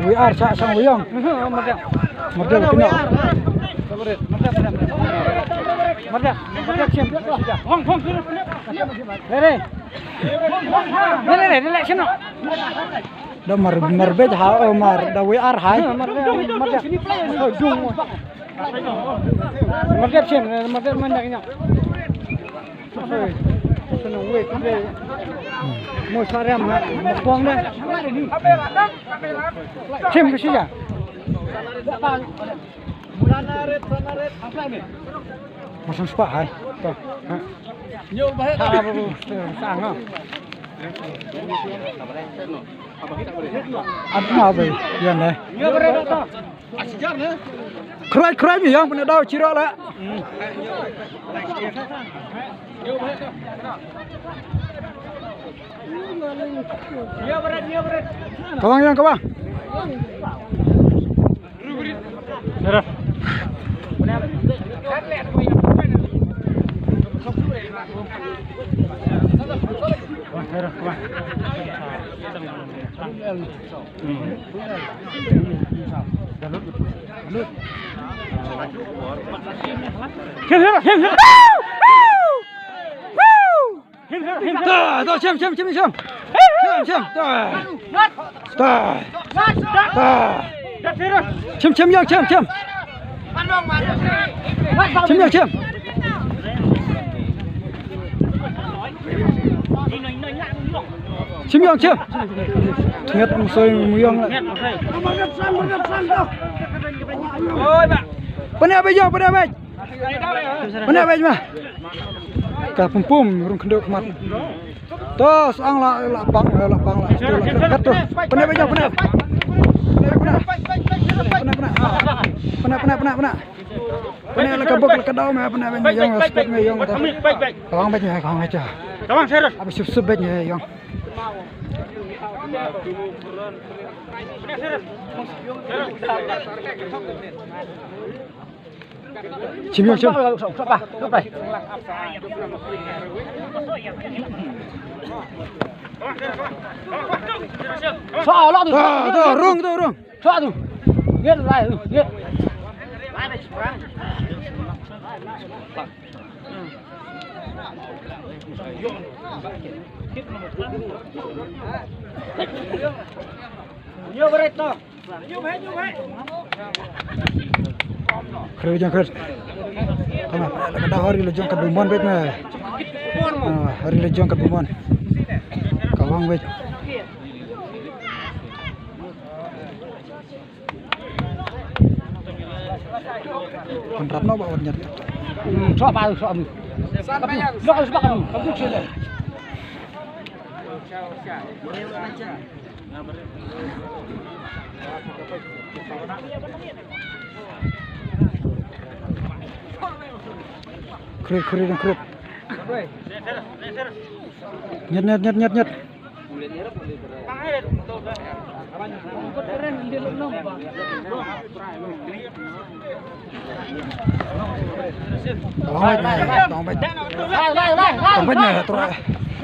WR sang Wiyong. Model kena. Dah marbet ha mar da WR hai. Marbet sim, marbet mana kena. Senang weh tu deh. Mau saram ha, buang dah. Sim ke sini. Sanaret, apa ni? Masang spa hai. Tuh. Nyo bahaya tak? Sang ha. Apa be? Yan deh. Nyo berapa tu? Asyik ne. Kerai ni yang punya dah cira lah. Nyo bahaya tu. Nyo berat. Kawang yang kawang. Serah. Chim Thiệt ông sơi Muyong lại. Ôi bạn. Bên này bây giờ. Bên này bây mà. Cả pum rung kenduk mat. Tuh sang la bang la kat tuh. Bên này bây giờ. Pena. Pena la kabuk la kadau mah pena ben yang spot me yang ta. Kawang bet nya kawang aja. Kawang serius. Habis sup bet nya yang. Chim. Sao lo tu? Rung. Sao tu? Biết lại biết. Nhiều berat tu. Nhiều hết. Kerja jangan kerja. Kamu ada hari lejong ke Buman bet me. Hari lejong ke Buman. Kawang bet. Kontrak no bawa nyat. Soal apa? Lo harus makan. Kamu cila. Krip. Nyet. Tong bet nya terus.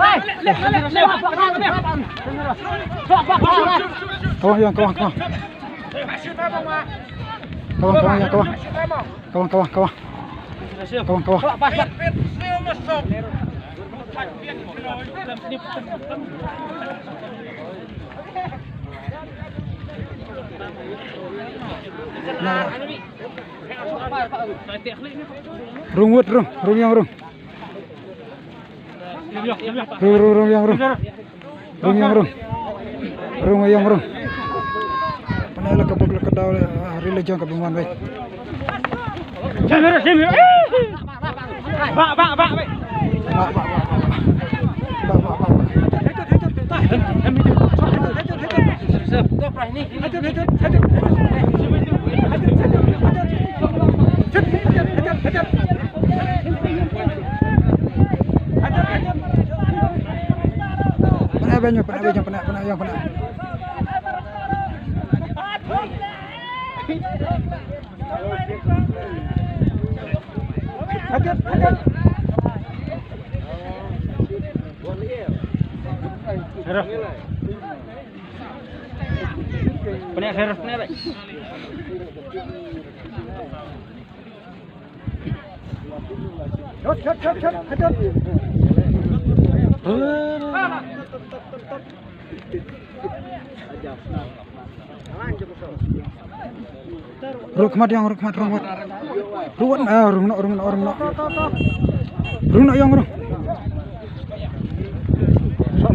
Kawang. Rung yang. Panela kabuk kadau hari lejong ke Buman baik. Pernah yang Hati. Serap. Penek serap penek baik. Shot. Hati. Rukmat yang rukmat. Ruwat rung yang rung.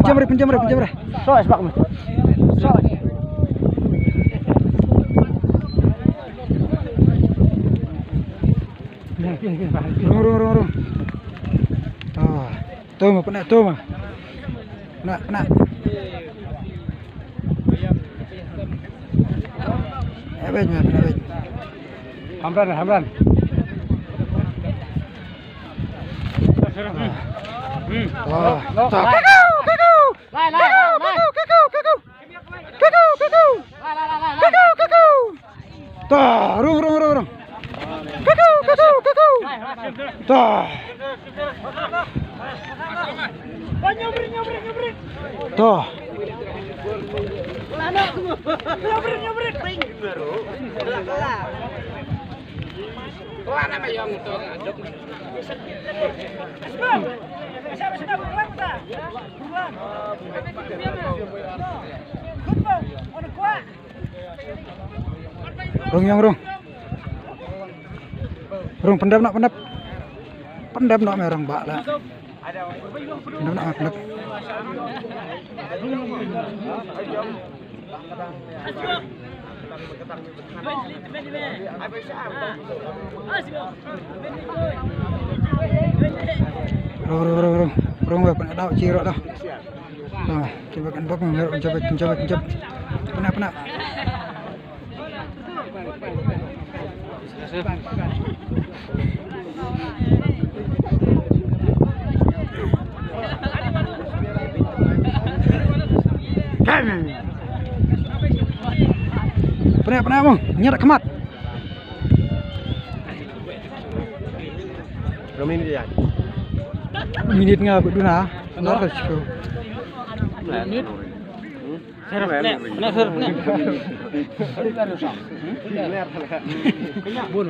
Penjam re. So esbak mas. So. Rung. Tuh mah penak. Penak. Abej. Hamran. Rung. Tuh. Rung pendam nak. Pendam nak merang bak lah. Pendam nak pendam. Rung apa nak tahu cirok dah. Nah, coba kan bak menjawab. Penak. Penak bang, nyerak kemat. Berapa minit ya? Minit ngah berdua, nak sih. Minit. Serap penek serap. Kenyak bun.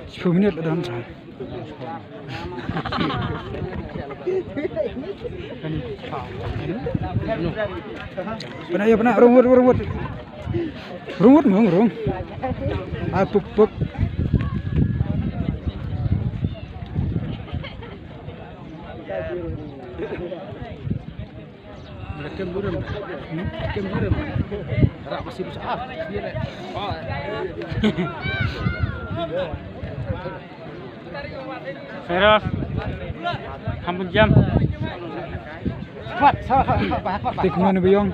10 minit dalam saya. Penak rumput. Rumput mong. Puk. Kem buram. Rak masih bisa dia. Serap. Hampun jam. Cepat. Tik mana biyong?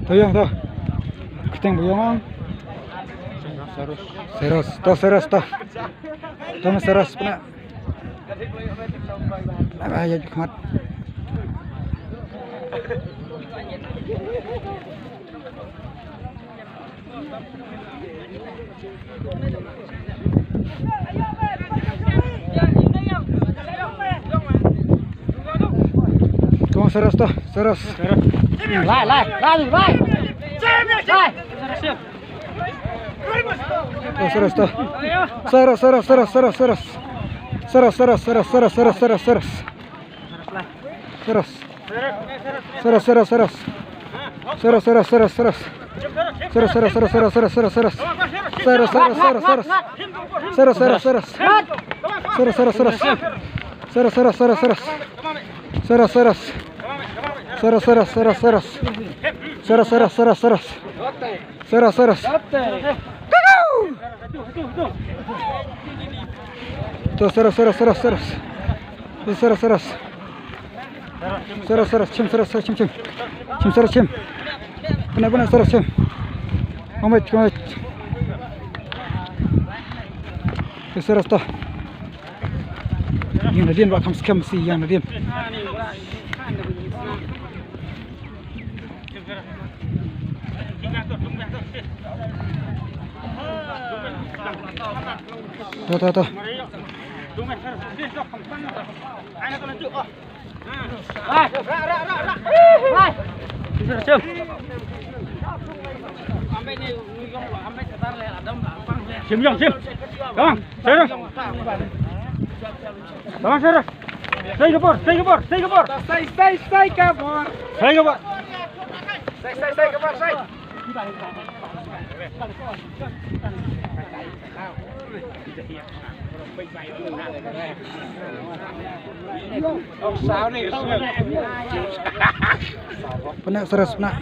Tuyang tuh. Keteng biyong. Seros. Tuh seros penak. Ayo kemat. Tuh seros. Lai. Seros. Cim. Benar seros cim. Omet. Seros toh. Yang Nadian buat kamu scam sih yang Nadian. Tuh. Sim. Come on, Sarah. Come on, Sarah. Stay kabur. Stay kabur. Stay kabur. Penak seres penak.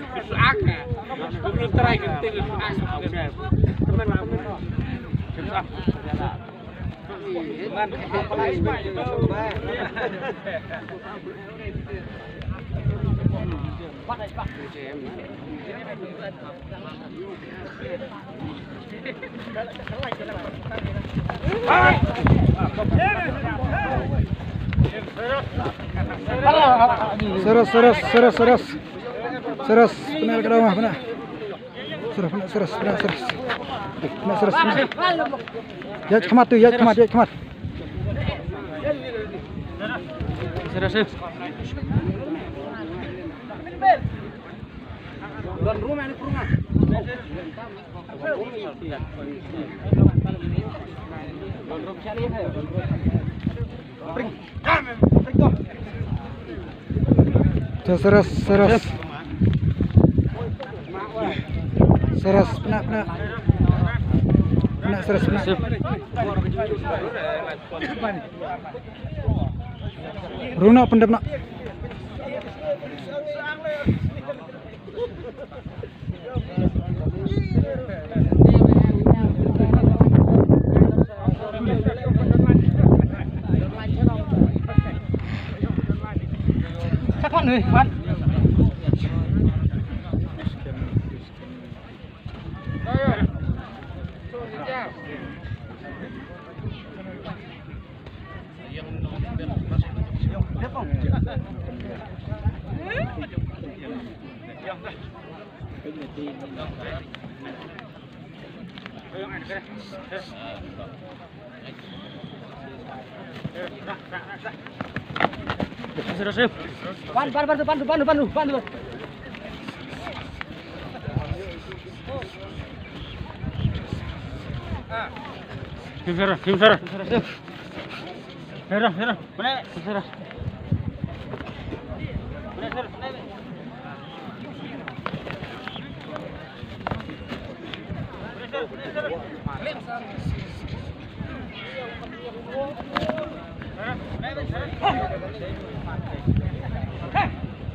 Seres penak ke rumah penak. Seres. Jat kemat. Sarah. Seres penak. Seres penak. Runa pendem nak. Kapan nih, Pan? Bantu. Kim Sarah. Sarah. Mana? Sarah.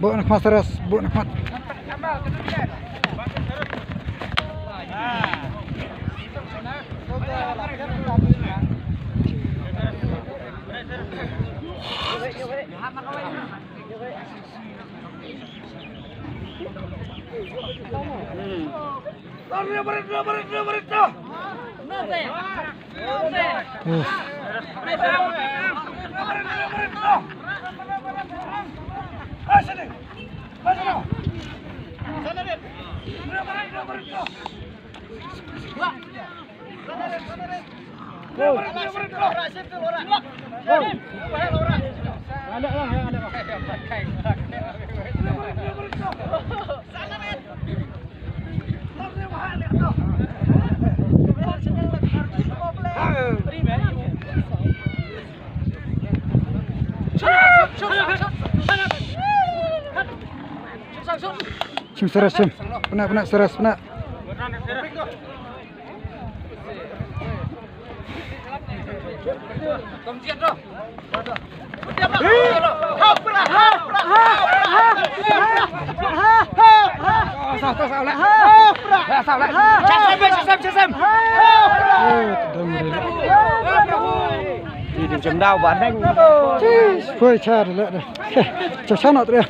Bawa nak seres, bawa nak mat. Cim seres cim, penak seres penak. Đi chấm đau bán đánh. Phơi cha rồi lại đây. Chào cháu nọ tụi em.